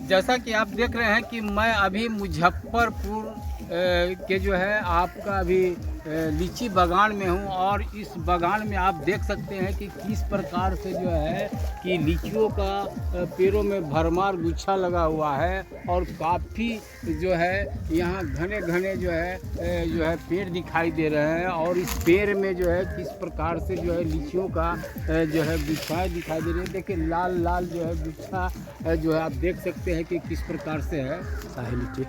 जैसा कि आप देख रहे हैं कि मैं अभी मुजफ्फरपुर के जो है आपका अभी लीची बागान में हूँ और इस बागान में आप देख सकते हैं कि किस प्रकार से जो है कि लीचियों का पेड़ों में भरमार गुच्छा लगा हुआ है और काफ़ी जो है यहाँ घने घने जो है पेड़ दिखाई दे रहे हैं और इस पेड़ में जो है किस प्रकार से जो है लीचियों का जो है गुच्छा दिखाई दे रही है। देखिए लाल लाल जो है गुच्छा जो है आप देख सकते हैं कि किस प्रकार से है। शाही लीची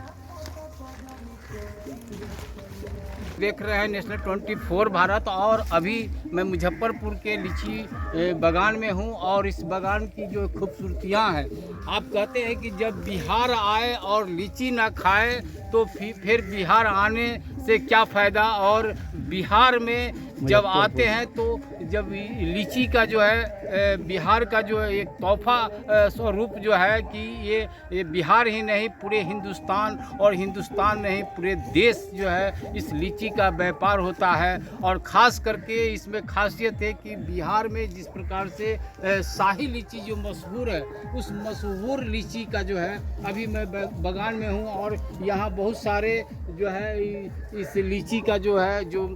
देख रहे हैं नेशनल 24 भारत और अभी मैं मुजफ्फरपुर के लीची बागान में हूं और इस बागान की जो खूबसूरतियां हैं, आप कहते हैं कि जब बिहार आए और लीची ना खाए तो फिर बिहार आने से क्या फ़ायदा। और बिहार में जब आते हैं तो जब लीची का जो है बिहार का जो एक तोहफा स्वरूप जो है कि ये बिहार ही नहीं पूरे हिंदुस्तान और हिंदुस्तान नहीं पूरे देश जो है इस लीची का व्यापार होता है। और ख़ास करके इसमें खासियत है कि बिहार में जिस प्रकार से शाही लीची जो मशहूर है, उस मशहूर लीची का जो है अभी मैं बागान में हूँ और यहाँ बहुत सारे जो है इस लीची का जो है जो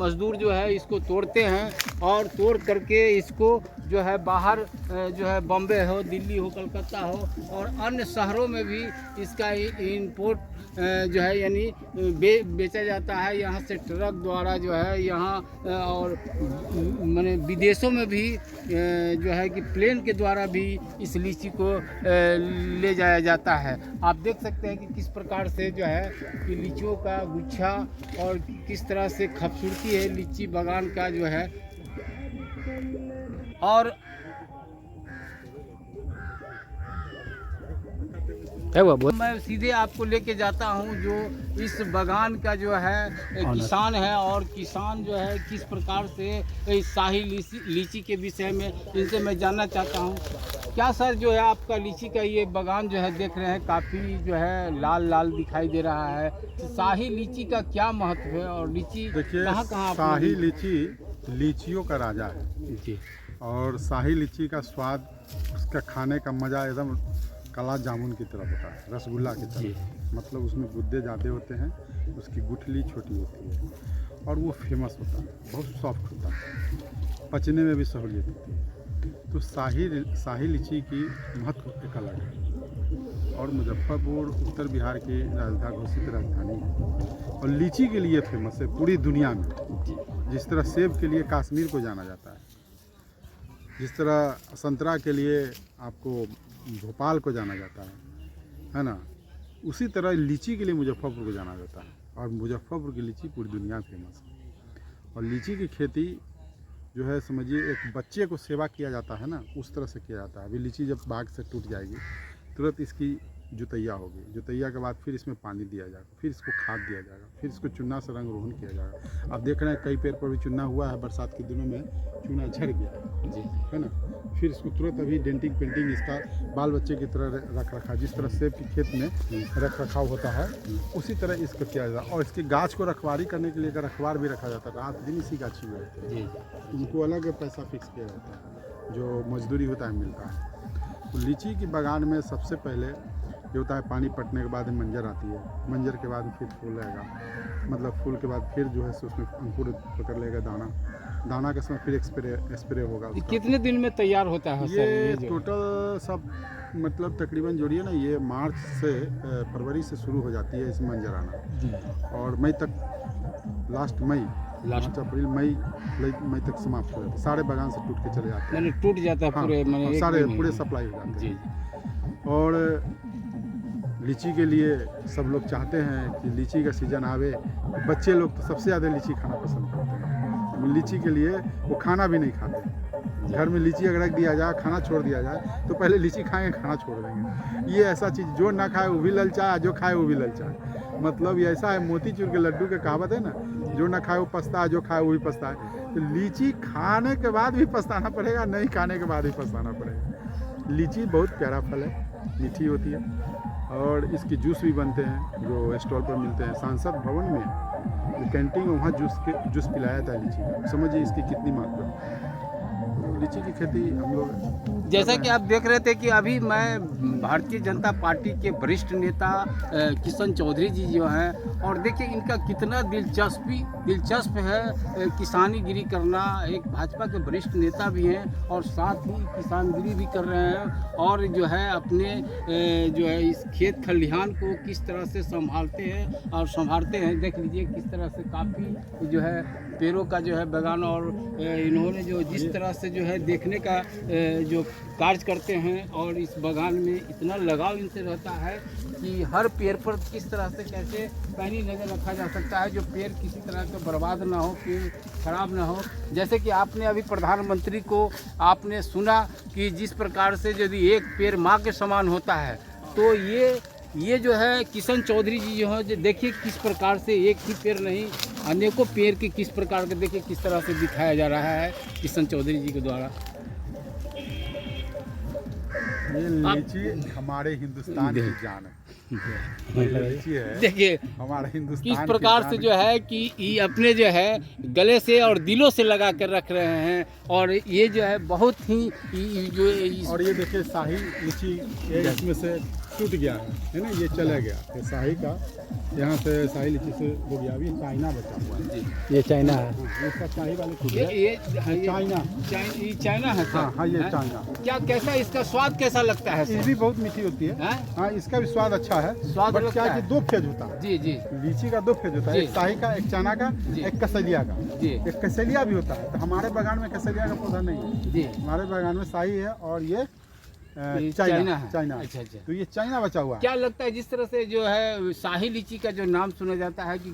मज़दूर जो है इसको तोड़ते हैं और तोड़ करके इसको जो है बाहर जो है बॉम्बे हो, दिल्ली हो, कलकत्ता हो और अन्य शहरों में भी इसका इंपोर्ट जो है यानी बेचा जाता है। यहाँ से ट्रक द्वारा जो है यहाँ और माने विदेशों में भी जो है कि प्लेन के द्वारा भी इस लीची को ले जाया जाता है। आप देख सकते हैं कि किस प्रकार से जो है कि लीचियों का गुच्छा और किस तरह से खूबसूरती है लीची बागान का जो है। और मैं सीधे आपको लेके जाता हूं जो इस बागान का जो है किसान है और किसान जो है किस प्रकार से इस शाही लीची के विषय में इनसे मैं जानना चाहता हूं। क्या सर जो है आपका लीची का ये बागान जो है देख रहे हैं काफ़ी जो है लाल लाल दिखाई दे रहा है, शाही लीची का क्या महत्व है और लीची कहाँ कहाँ? शाही लीची लीचियों का राजा है जी। और शाही लीची का स्वाद, उसका खाने का मज़ा एकदम काला जामुन की तरह होता है, रसगुल्ला की तरह। मतलब उसमें गुद्दे ज़्यादा होते हैं, उसकी गुठली छोटी होती है और वो फेमस होता है, बहुत सॉफ्ट होता है, पचने में भी सहूलियत होती है। तो शाही लीची की महत्व एक अलग है। और मुजफ्फरपुर उत्तर बिहार की राजधानी, घोषित राजधानी है और लीची के लिए फेमस है पूरी दुनिया में। जिस तरह सेब के लिए कश्मीर को जाना जाता है, जिस तरह संतरा के लिए आपको भोपाल को जाना जाता है ना, उसी तरह लीची के लिए मुजफ्फरपुर को जाना जाता है और मुजफ्फरपुर की लीची पूरी दुनिया में फेमस है। और लीची की खेती जो है समझिए एक बच्चे को सेवा किया जाता है ना, उस तरह से किया जाता है। अभी लीची जब बाग से टूट जाएगी तुरंत इसकी जुतैया होगी, जुतैया के बाद फिर इसमें पानी दिया जाएगा, फिर इसको खाद दिया जाएगा, फिर इसको चूना से रंग रोहन किया जाएगा। आप देख रहे हैं कई पेड़ पर भी चूना हुआ है, बरसात के दिनों में चूना झड़ गया जी, है ना। फिर इसको तुरंत अभी डेंटिंग पेंटिंग इसका बाल बच्चे की तरह रख रखा, जिस तरह सेब की खेत में रख रखाव होता है उसी तरह इसको किया जाता है। और इसकी गाछ को रखवारी करने के लिए रखवार भी रखा जाता है, रात दिन इसी गाछी में रहते हैं, उनको अलग पैसा फिक्स किया जाता है, जो मजदूरी होता है मिलता है। तो लीची की बागान में सबसे पहले ये होता है पानी पटने के बाद मंजर आती है, मंजर के बाद फिर फूल आएगा, मतलब फूल के बाद फिर जो है उसमें अंकुर पकड़ लेगा दाना के समय फिर स्प्रे होगा। कितने दिन में तैयार होता है ये टोटल सब मतलब तकरीबन जोड़िए ना, ये मार्च से फरवरी से शुरू हो जाती है इस मंजर आना और मई तक, लास्ट अप्रैल मई तक समाप्त हो जाता है। सारे बागान से टूट के चले जाते हैं, टूट जाता है पूरे, हाँ, सारे पूरे सप्लाई हो जाते हैं। और लीची के लिए सब लोग चाहते हैं कि लीची का सीज़न आवे, बच्चे लोग तो सबसे ज़्यादा लीची खाना पसंद करते हैं। लीची के लिए वो खाना भी नहीं खाते, घर में लीची अगर रख दिया जाए, खाना छोड़ दिया जाए तो पहले लीची खाएंगे, खाना छोड़ देंगे। ये ऐसा चीज़ जो ना खाए वो भी ललचाए, जो खाए वो भी ललचाए। मतलब ये ऐसा है, मोतीचूर के लड्डू के कहावत है ना, जो ना खाए वो पछताए, जो खाए वो भी पछताए। तो लीची खाने के बाद भी पछताना पड़ेगा, नहीं खाने के बाद भी पछताना पड़ेगा। लीची बहुत प्यारा फल है, मीठी होती है और इसकी जूस भी बनते हैं जो स्टॉल पर मिलते हैं। सांसद भवन में जो कैंटीन है वहाँ जूस पिलाया था लीची का, समझिए इसकी कितनी मात्रा। लीची की खेती हम लोग जैसा कि आप देख रहे थे कि अभी मैं भारतीय जनता पार्टी के वरिष्ठ नेता किशन चौधरी जी जो हैं, और देखिए इनका कितना दिलचस्प है किसानीगिरी करना। एक भाजपा के वरिष्ठ नेता भी हैं और साथ ही किसानगिरी भी कर रहे हैं, और जो है अपने जो है इस खेत खलिहान को किस तरह से संभालते हैं और संभालते हैं। देख लीजिए किस तरह से काफ़ी जो है पेड़ों का जो है बागान, और इन्होंने जो जिस तरह से जो है देखने का जो कार्य करते हैं, और इस बागान में इतना लगाव इनसे रहता है कि हर पेड़ पर किस तरह से कैसे पैनी नज़र रखा जा सकता है, जो पेड़ किसी तरह का बर्बाद ना हो, पेड़ खराब ना हो। जैसे कि आपने अभी प्रधानमंत्री को आपने सुना कि जिस प्रकार से यदि एक पेड़ माँ के समान होता है, तो ये जो है किशन चौधरी जी जो है, जो देखिए किस प्रकार से एक ही पेड़ नहीं अनेकों पेड़ के किस प्रकार के देखिए किस तरह से दिखाया जा रहा है किशन चौधरी जी के द्वारा। ये लीची हमारे हिंदुस्तान की जान है। लीची है देखिए हमारे हिंदुस्तान किस प्रकार से जो है कि ये अपने जो है गले से और दिलों से लगा कर रख रहे हैं, और ये जो है बहुत ही और ये देखिए शाही लीची ये इसमें से टूट गया है ना, ये चला गया ये शाही का, यहाँ से शाही लीची से हो गया। अभी चाइना बचा हुआ है, ये चाइना है। इसका शाही वाले टूट ये गया। चाइना है सर। हाँ ये चाइना। क्या कैसा इसका स्वाद कैसा लगता है ये सर? भी बहुत मीठी होती है। हैं? हाँ इसका भी स्वाद अच्छा है। स्वाद बट लगता क्या है है? कि 2 फेज होता है। जी जी लीची का 2 फेज होता है, जी। एक शाही का, एक चाइना का, जी। एक कसेलिया का। जी एक कसेलिया भी होता है, तो हमारे बागान में कसेलिया का पौधा नहीं है। जी हमारे बागान में शाही है और ये ये चाइना है। चाइना। अच्छा अच्छा। तो ये चाइना बचा हुआ है। क्या लगता है जिस तरह से जो है शाही लीची का जो नाम सुना जाता है, कि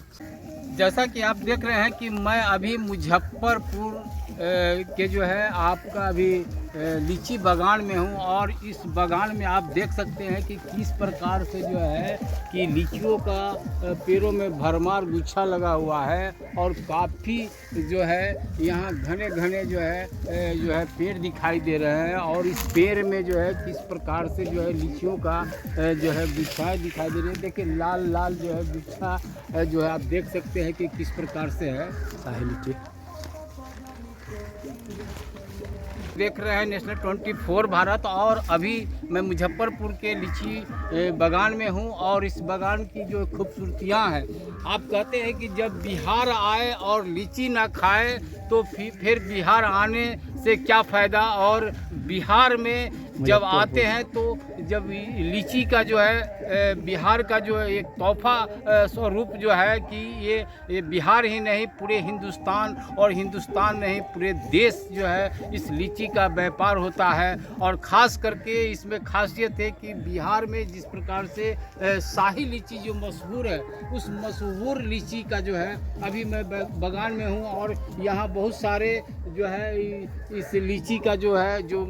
जैसा कि आप देख रहे हैं कि मैं अभी मुजफ्फरपुर के जो है आपका अभी लीची बागान में हूँ, और इस बागान में आप देख सकते हैं कि किस प्रकार से जो है कि लीचियों का पेड़ों में भरमार गुच्छा लगा हुआ है, और काफ़ी जो है यहाँ घने घने जो है पेड़ दिखाई दे रहे हैं, और इस पेड़ में जो है किस प्रकार से जो है लीचियों का जो है गुच्छा दिखाई दे रही है। देखिए लाल लाल जो है गुच्छा जो है आप देख सकते हैं कि किस प्रकार से है। शाही लीची देख रहे हैं नेशनल 24 भारत, और अभी मैं मुजफ्फरपुर के लीची बागान में हूं, और इस बागान की जो खूबसूरतियां हैं, आप कहते हैं कि जब बिहार आए और लीची ना खाए तो फिर बिहार आने से क्या फ़ायदा। और बिहार में जब आते हैं तो जब लीची का जो है बिहार का जो एक तोहफा स्वरूप जो है कि ये बिहार ही नहीं पूरे हिंदुस्तान, और हिंदुस्तान नहीं पूरे देश जो है इस लीची का व्यापार होता है। और ख़ास करके इसमें खासियत है कि बिहार में जिस प्रकार से शाही लीची जो मशहूर है, उस मशहूर लीची का जो है अभी मैं बागान में हूँ, और यहाँ बहुत सारे जो है इस लीची का जो है जो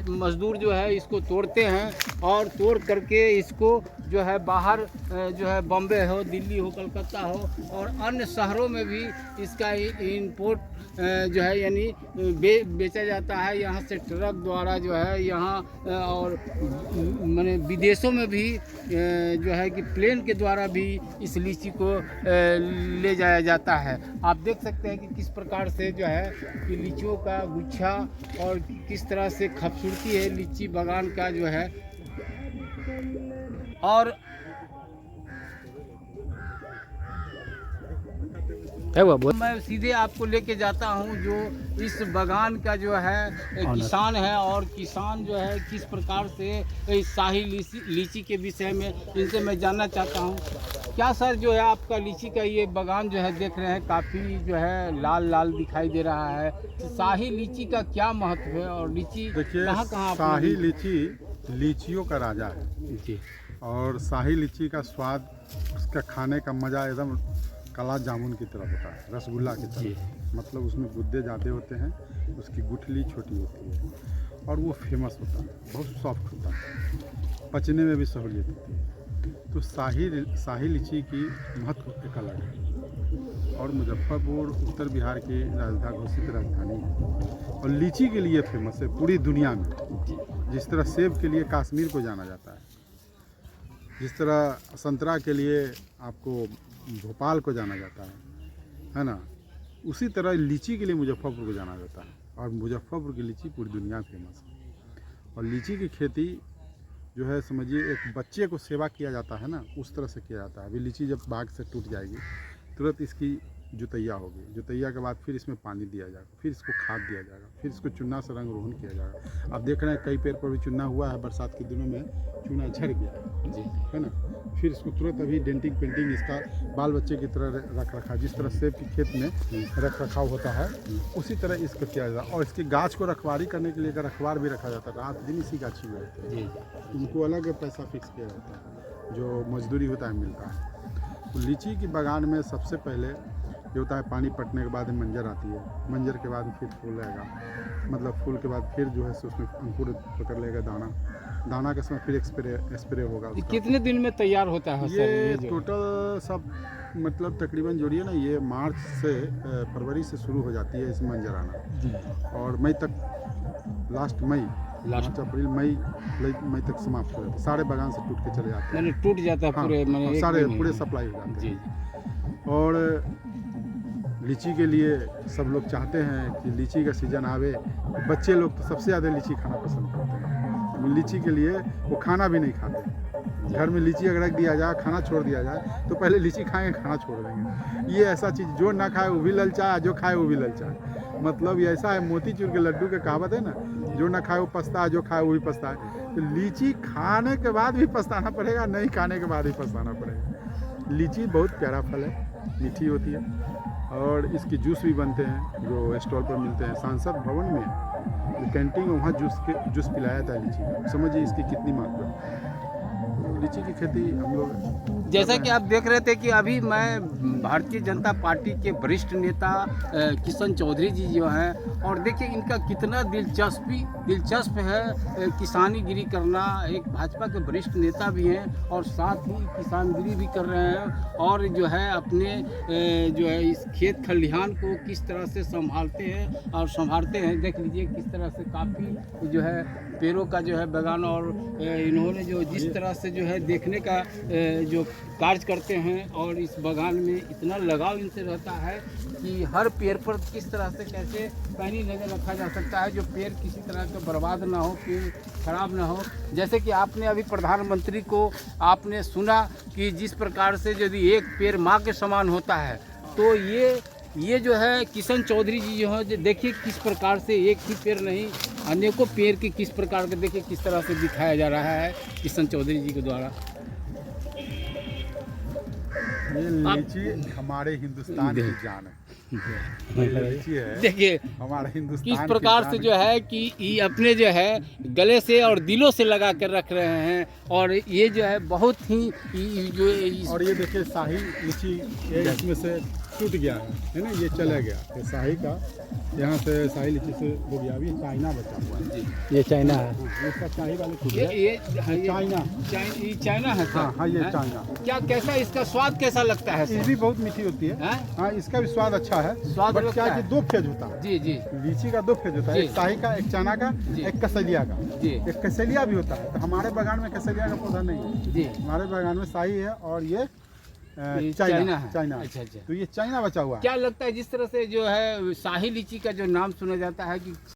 मज़दूर जो है इसको तोड़ते हैं, और तोड़ करके इसको जो है बाहर जो है बॉम्बे हो, दिल्ली हो, कलकत्ता हो, और अन्य शहरों में भी इसका इंपोर्ट जो है यानी बेचा जाता है यहाँ से ट्रक द्वारा जो है यहाँ, और माने विदेशों में भी जो है कि प्लेन के द्वारा भी इस लीची को ले जाया जाता है। आप देख सकते हैं कि किस प्रकार से जो है कि लीचियों का गुच्छा और किस तरह से खूबसूरती है लीची बागान का जो है। और मैं सीधे आपको लेके जाता हूं जो इस बागान का जो है किसान है, और किसान जो है किस प्रकार से इस शाही लीची के विषय में इनसे मैं जानना चाहता हूं। क्या सर जो है आपका लीची का ये बागान जो है देख रहे हैं काफ़ी जो है लाल लाल दिखाई दे रहा है, शाही लीची का क्या महत्व है, और लीची कहाँ कहाँ? शाही लीची लीचियों का राजा है जी, और शाही लीची का स्वाद, उसका खाने का मज़ा एकदम काला जामुन की तरह होता है, रसगुल्ला की तरह। मतलब उसमें गुद्दे ज़्यादा होते हैं, उसकी गुठली छोटी होती है, और वो फेमस होता है, बहुत सॉफ्ट होता है, पचने में भी सहूलियत होती है। तो शाही लीची की महत्व एक अलग है। और मुजफ्फरपुर उत्तर बिहार की राजधानी, घोषित राजधानी है, और लीची के लिए फेमस है पूरी दुनिया में। जिस तरह सेब के लिए कश्मीर को जाना जाता है, जिस तरह संतरा के लिए आपको भोपाल को जाना जाता है ना, उसी तरह लीची के लिए मुजफ्फरपुर को जाना जाता है। और मुजफ्फरपुर की लीची पूरी दुनिया में फेमस है। और लीची की खेती जो है समझिए एक बच्चे को सेवा किया जाता है ना, उस तरह से किया जाता है। अभी लीची जब बाग से टूट जाएगी तुरंत इसकी जुतैया होगी, जुतैया के बाद फिर इसमें पानी दिया जाएगा, फिर इसको खाद दिया जाएगा, फिर इसको चूना से रंग रोहन किया जाएगा। आप देख रहे हैं कई पेड़ पर भी चूना हुआ है, बरसात के दिनों में चूना झड़ गया जी है ना, फिर इसको तुरंत अभी डेंटिंग पेंटिंग इसका बाल बच्चे की तरह रख रखा, जिस तरह सेब की खेत में रख रखाव होता है उसी तरह इसको किया जाता है। और इसकी गाछ को रखवारी करने के लिए रखवार भी रखा जाता है, रात दिन इसी गाछी में रहते हैं। जी उनको अलग पैसा फिक्स किया जाता है, जो मजदूरी होता है मिलता है। तो लीची की बागान में सबसे पहले जो होता है पानी पटने के बाद मंजर आती है, मंजर के बाद फिर फूल आएगा, मतलब फूल के बाद फिर जो है सो उसमें अंकुर पकड़ लेगा दाना, दाना के समय फिर स्प्रे होगा ये उसका। कितने दिन में तैयार होता है सर ये जो? टोटल सब मतलब तकरीबन जोड़िए ना, ये मार्च से फरवरी से शुरू हो जाती है इस मंजर आना, जी और मई तक, लास्ट मई, मार्च अप्रैल मई तक समाप्त हो जाता है। सारे बागान से टूट के चले जाते हैं, मैंने टूट जाता है पूरे, हाँ, मैंने एक सारे दिन में। पूरे सप्लाई हो जाते जी हैं। और लीची के लिए सब लोग चाहते हैं कि लीची का सीज़न आवे। बच्चे लोग तो सबसे ज़्यादा लीची खाना पसंद करते हैं, लीची के लिए वो खाना भी नहीं खाते। घर में लीची अगर रख दिया जाए, खाना छोड़ दिया जाए, तो पहले लीची खाएंगे, खाना छोड़ देंगे। ये ऐसा चीज़ जो ना खाए वो भी ललचाए, जो खाए वो भी ललचाए। मतलब ये ऐसा है, मोतीचूर के लड्डू के कहावत है ना, जो ना खाए वो पछता है, जो खाए वो भी पछता है। तो लीची खाने के बाद भी पछताना पड़ेगा, नहीं खाने के बाद भी पछताना पड़ेगा। लीची बहुत प्यारा फल है, मीठी होती है, और इसके जूस भी बनते हैं जो स्टॉल पर मिलते हैं। सांसद भवन में कैंटीन, वहाँ जूस पिलाया था लीची का। समझिए इसकी कितनी महत्व है। लीची की खेती हम लोग, जैसा कि आप देख रहे थे कि अभी मैं भारतीय जनता पार्टी के वरिष्ठ नेता किशन चौधरी जी जो हैं, और देखिए इनका कितना दिलचस्प है किसानीगिरी करना। एक भाजपा के वरिष्ठ नेता भी हैं और साथ ही किसानगिरी भी कर रहे हैं, और जो है अपने जो है इस खेत खलिहान को किस तरह से संभालते हैं और संभालते हैं। देख लीजिए किस तरह से काफ़ी जो है पेड़ों का जो है बागान, और इन्होंने जो जिस तरह से जो है देखने का जो कार्य करते हैं, और इस बागान में इतना लगाव इनसे रहता है कि हर पेड़ पर किस तरह से कैसे पैनी नज़र रखा जा सकता है, जो पेड़ किसी तरह का बर्बाद ना हो, पेड़ खराब ना हो। जैसे कि आपने अभी प्रधानमंत्री को आपने सुना कि जिस प्रकार से यदि एक पेड़ माँ के समान होता है, तो ये जो है किशन चौधरी जी जो है, देखिए किस प्रकार से एक ही पेड़ नहीं अनेकों पेड़ के किस प्रकार के देखिए किस तरह से दिखाया जा रहा है किशन चौधरी जी के द्वारा। ये लीची हमारे हिंदुस्तान की जान है। ये लीची है देखिए हमारे हिंदुस्तान किस की प्रकार जान से जो है कि ये अपने जो है गले से और दिलों से लगा कर रख रहे हैं, और ये जो है बहुत ही और ये देखिए शाही लीची, ये इसमें से टूट गया है ना, ये चला गया। ये शाही का यहाँ से शाही लीची से हो गया, अभी चाइना बचा हुआ है। ये चाइना है, इसका शाही वाले टूट ये गया। चाइना चाइना है सर। हाँ ये चाइना। क्या कैसा इसका स्वाद कैसा लगता है ये सर? भी बहुत मीठी होती है। हैं? हाँ इसका भी स्वाद अच्छा है। स्वाद बट लगता क्या है है। कि दो फेज होता है, जी जी लीची का दो फेज होता है, जी। एक शाही का, एक चाइना का, जी। एक कसलिया का। जी एक कसलिया भी होता है, तो हमारे बागान में कसलिया का पौधा नहीं है। जी हमारे बागान में शाही है, और ये ये चाइना है। चाइना। अच्छा अच्छा। तो ये चाइना बचा हुआ है। क्या लगता है जिस तरह से जो है शाही लीची का जो नाम सुना जाता है कि